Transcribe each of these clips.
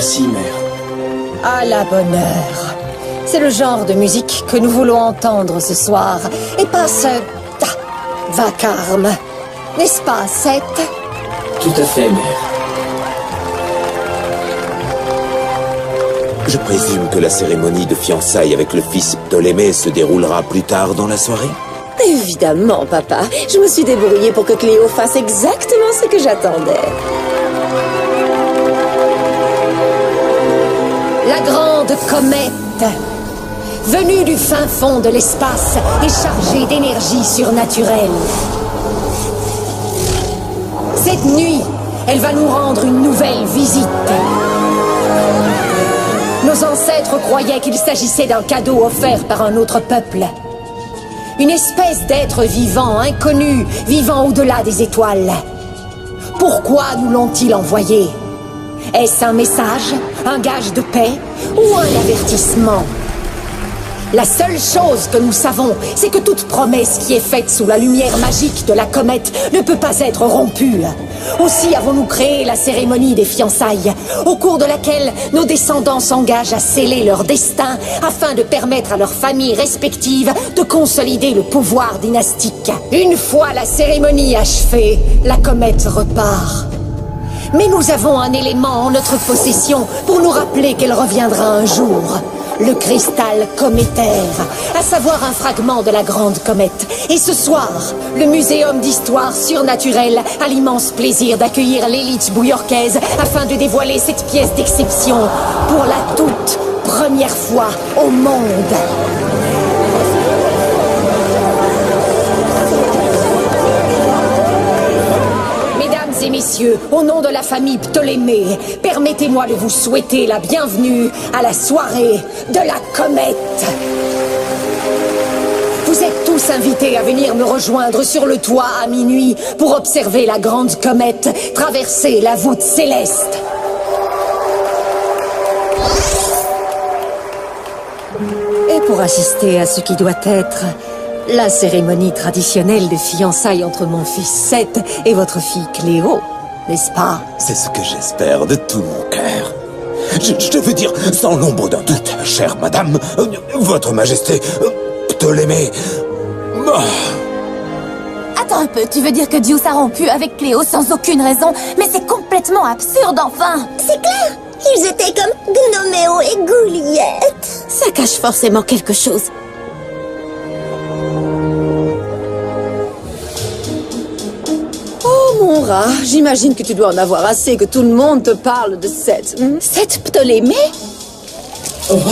Merci, mère. À la bonne heure. C'est le genre de musique que nous voulons entendre ce soir, et pas ce vacarme. N'est-ce pas, Seth? Tout à fait, mère. Je présume que la cérémonie de fiançailles avec le fils Ptolémée se déroulera plus tard dans la soirée? Évidemment, papa. Je me suis débrouillée pour que Cléo fasse exactement ce que j'attendais. La grande comète, venue du fin fond de l'espace et chargée d'énergie surnaturelle. Cette nuit, elle va nous rendre une nouvelle visite. Nos ancêtres croyaient qu'il s'agissait d'un cadeau offert par un autre peuple. Une espèce d'être vivant, inconnu, vivant au-delà des étoiles. Pourquoi nous l'ont-ils envoyé? Est-ce un message, un gage de paix ou un avertissement? La seule chose que nous savons, c'est que toute promesse qui est faite sous la lumière magique de la comète ne peut pas être rompue. Aussi avons-nous créé la cérémonie des fiançailles, au cours de laquelle nos descendants s'engagent à sceller leur destin afin de permettre à leurs familles respectives de consolider le pouvoir dynastique. Une fois la cérémonie achevée, la comète repart. Mais nous avons un élément en notre possession pour nous rappeler qu'elle reviendra un jour. Le cristal cométaire, à savoir un fragment de la grande comète. Et ce soir, le Muséum d'Histoire Surnaturelle a l'immense plaisir d'accueillir l'élite bouillorcaise afin de dévoiler cette pièce d'exception pour la toute première fois au monde. Mesdames et messieurs, au nom de la famille Ptolémée, permettez-moi de vous souhaiter la bienvenue à la soirée de la comète. Vous êtes tous invités à venir me rejoindre sur le toit à minuit pour observer la grande comète traverser la voûte céleste. Et pour assister à ce qui doit être la cérémonie traditionnelle de fiançailles entre mon fils Seth et votre fille Cléo, n'est-ce pas? C'est ce que j'espère de tout mon cœur. Je veux dire, sans l'ombre d'un doute, chère madame, votre majesté, Ptolémée... Attends un peu, tu veux dire que Dieu a rompu avec Cléo sans aucune raison? Mais c'est complètement absurde, enfin! C'est clair! Ils étaient comme Gnoméo et Gouliette. Ça cache forcément quelque chose. Mon rat, j'imagine que tu dois en avoir assez que tout le monde te parle de Seth. Seth Ptolémée?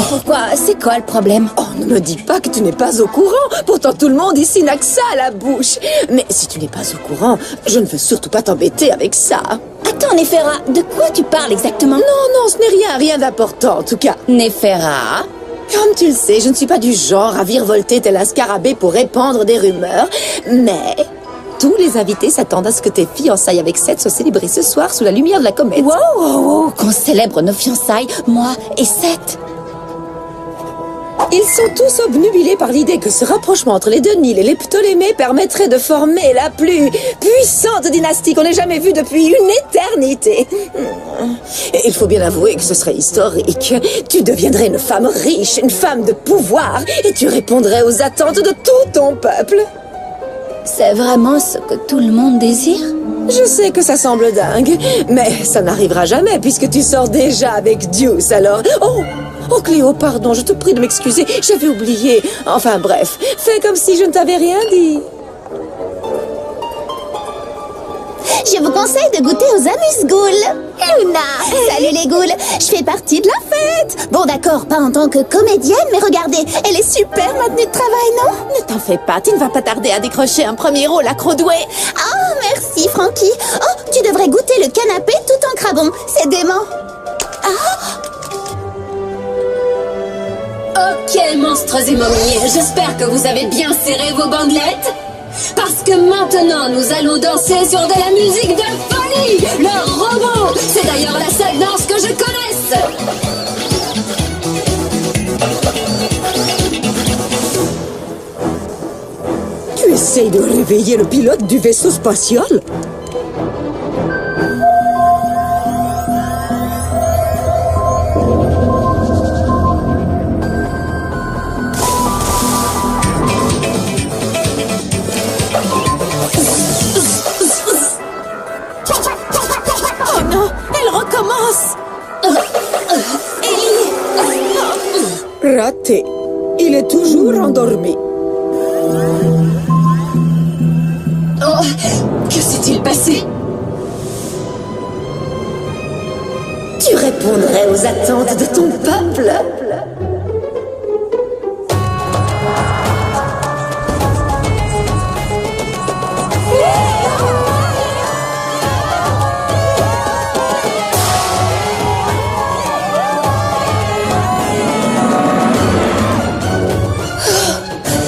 Pourquoi? C'est quoi le problème? Oh, ne me dis pas que tu n'es pas au courant. Pourtant, tout le monde ici n'a que ça à la bouche. Mais si tu n'es pas au courant, je ne veux surtout pas t'embêter avec ça. Attends, Néphera, de quoi tu parles exactement? Non, ce n'est rien d'important en tout cas. Néphera? Comme tu le sais, je ne suis pas du genre à virevolter tel un scarabée pour répandre des rumeurs. Mais... tous les invités s'attendent à ce que tes fiançailles avec Seth soient célébrées ce soir sous la lumière de la comète. Wow, qu'on célèbre nos fiançailles, moi et Seth. Ils sont tous obnubilés par l'idée que ce rapprochement entre les deux Nils et les Ptolémées permettrait de former la plus puissante dynastie qu'on ait jamais vue depuis une éternité. Et il faut bien avouer que ce serait historique. Tu deviendrais une femme riche, une femme de pouvoir, et tu répondrais aux attentes de tout ton peuple. C'est vraiment ce que tout le monde désire? Je sais que ça semble dingue, mais ça n'arrivera jamais puisque tu sors déjà avec Deuce, alors... Oh Cléo, pardon, je te prie de m'excuser, j'avais oublié. Enfin bref, fais comme si je ne t'avais rien dit. Je vous conseille de goûter aux amuse-goules. Luna! Salut les goules! Je fais partie de la fête! Bon d'accord, pas en tant que comédienne, mais regardez, elle est super ma tenue de travail, non? Ne t'en fais pas, tu ne vas pas tarder à décrocher un premier rôle à Crodoué. Oh, merci Frankie! Oh, tu devrais goûter le canapé tout en crabon, c'est dément! Ok, monstres et momies, j'espère que vous avez bien serré vos bandelettes. Parce que maintenant, nous allons danser sur de la musique de folie. Le robot, c'est d'ailleurs la seule danse que je connaisse. Tu essayes de réveiller le pilote du vaisseau spatial? Raté. Il est toujours endormi. Oh, que s'est-il passé? Tu répondrais aux attentes de ton peuple.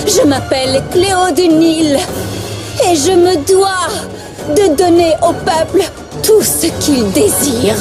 Je m'appelle Cléo du Nil et je me dois de donner au peuple tout ce qu'il désire.